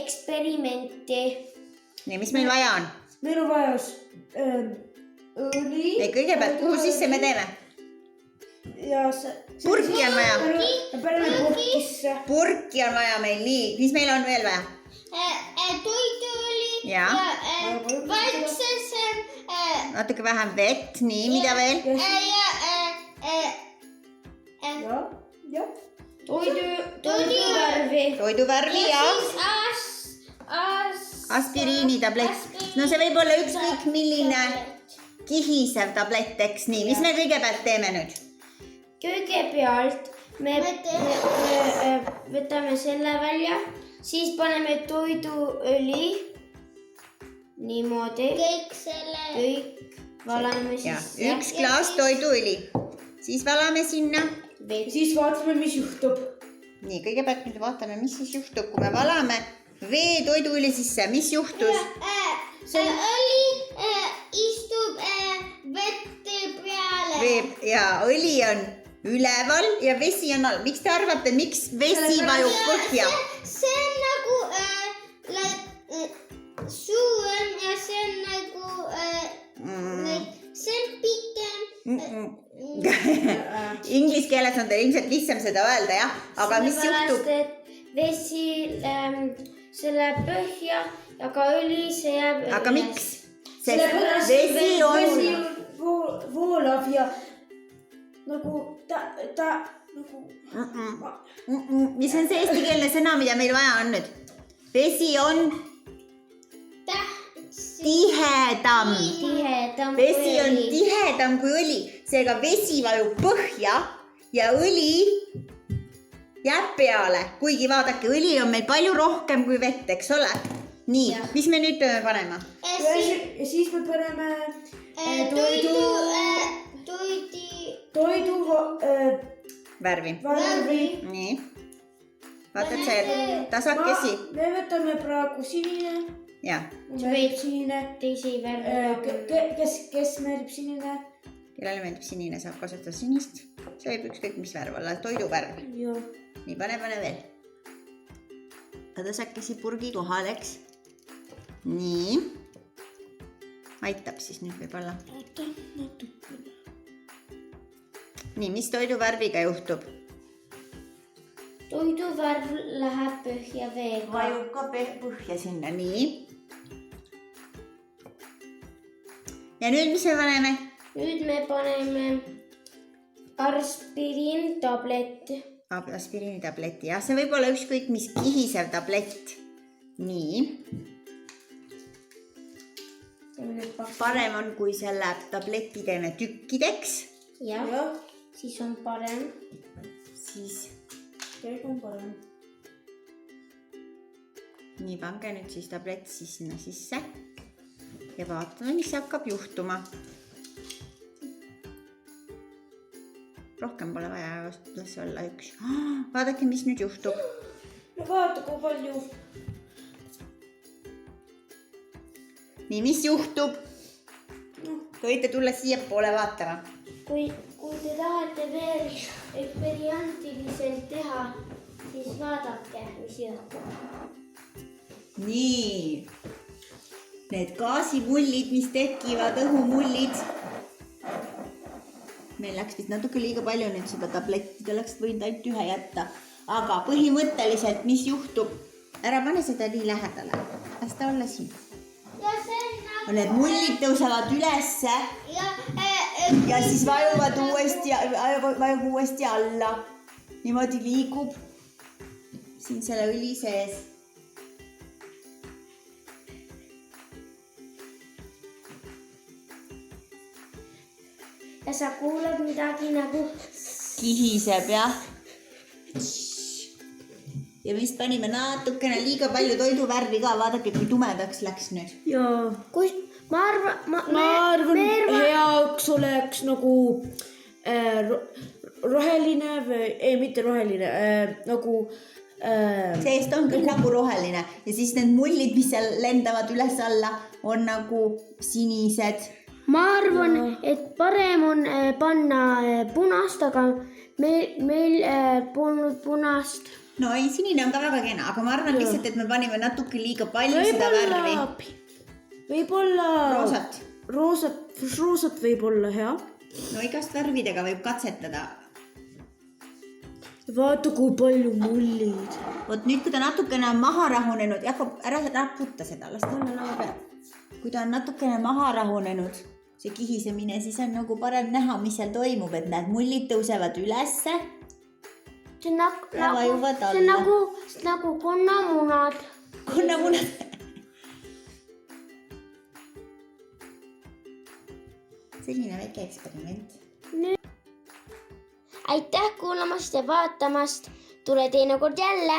eksperimenti. Nii, mis meil vaja on? Meil on vaja õli. Kõigepealt, kuhu sisse me teeme? Ja Purki on vaja. Paneme purkisse. Purki on vaja meil, nii. Mis meil on veel vaja? Toiduõli ja valtsesse natuke vähem vett, nii, mida veel? Ja Toiduvärvi ja aspiriinitablett. No see võib olla ükskõik milline kihisev tablett, eks nii. Mis me kõigepealt teeme nüüd? Kõigepealt me võtame selle välja, siis paneme toiduõli niimoodi. Kõik valame sisse. Üks klaas toiduõli. Siis valame sinna. Siis vaatame, mis juhtub. Nii, kõigepealt nüüd vaatame, mis siis juhtub, kui me valame vee toiduõli sisse. Mis juhtus? Õli istub vette peale. Ja õli on üleval ja vesi on all. Miks te arvate, miks vesi vajub põhja? See on nagu suu on ja see on nagu see on pikem. Inglise keeles on teil ilmselt lihtsam seda öelda, jah? Aga mis juhtub? Vesi see läheb põhja ja ka õli see jääb. Aga miks? Vesi on voolav ja nagu mis on see eestikeelne sõna, mida meil vaja on nüüd? Vesi on tihedam. Vesi on tihedam kui õli. Seega vesi vajub põhja ja õli jääb peale. Kuigi vaadake, õli on meil palju rohkem kui vett, eks ole? Nii, mis me nüüd peame panema? Ja siis me paneme toidu värvi. Nii. Vaatad see tasakesi. Me võtame praegu sinine. Ja. Sinine. Teisi värvi. Kes meeldib sinine? Kellele meeldib sinine, saab kasutada sinist. See võib ükskõik mis värv olla, toiduvärv. Nii, pane veel. Tasakesi purgi kohal, eks? Nii. Aitab siis nüüd võib-olla. Nii, mis toiduvärviga juhtub? Toiduvärv läheb põhja veega. Vajub ka põhja sinna, nii. Ja nüüd mis me paneme? Nüüd me paneme aspiriintabletti. Aspiriinitableti, jah, see võib olla ükskõik mis kihisev tablett. Nii. Parem on, kui selle tableti teeme tükkideks. Jah, siis on parem. Siis kõik on parem. Nii, pange nüüd siis tablett sinna sisse ja vaatame, mis hakkab juhtuma. Rohkem pole vaja, las olla üks. Vaadake, mis nüüd juhtub. Vaata, kui palju. Nii, mis juhtub? Võite tulla siia poole vaatama. Kui te tahate veel eksperimentiliselt teha, siis vaadake, mis juhtub. Nii. Need gaasimullid, mis tekivad, õhumullid. Meil läks vist natuke liiga palju nüüd seda tabletti, te oleks võinud ainult ühe jätta. Aga põhimõtteliselt, mis juhtub? Ära pane seda nii lähedale. Las ta olla siin. Need mullid tõusevad ülesse ja siis vajub uuesti alla. Niimoodi liigub siin selle õli sees. Ja sa kuulad midagi nagu kihiseb, jah. Ja vist panime natukene liiga palju toiduvärvi ka. Vaadake, kui tumedaks läks nüüd. Jaa. Ma arvan, heaks oleks nagu roheline või, ei, mitte roheline, nagu seest on küll nagu roheline ja siis need mullid, mis seal lendavad üles alla, on nagu sinised. Ma arvan, et parem on panna punast, aga meil polnud punast. no ei, sinine on ka väga kena, aga ma arvan lihtsalt, et me panime natuke liiga palju seda värvi. Võib-olla roosat võib-olla hea. No igast värvidega võib katsetada. Vaata, kui palju mullid. Vot nüüd, kui ta natukene on maha rahunenud, ära raputa seda, las ta olla laua peal. Kui ta on natukene maha rahunenud, see kihisemine, siis on nagu parem näha, mis seal toimub, et näed, mullid tõusevad ülesse. See on nagu konnamunad. Konnamunad. Selline väike eksperiment. Aitäh kuulamast ja vaatamast. Tule teinekord jälle.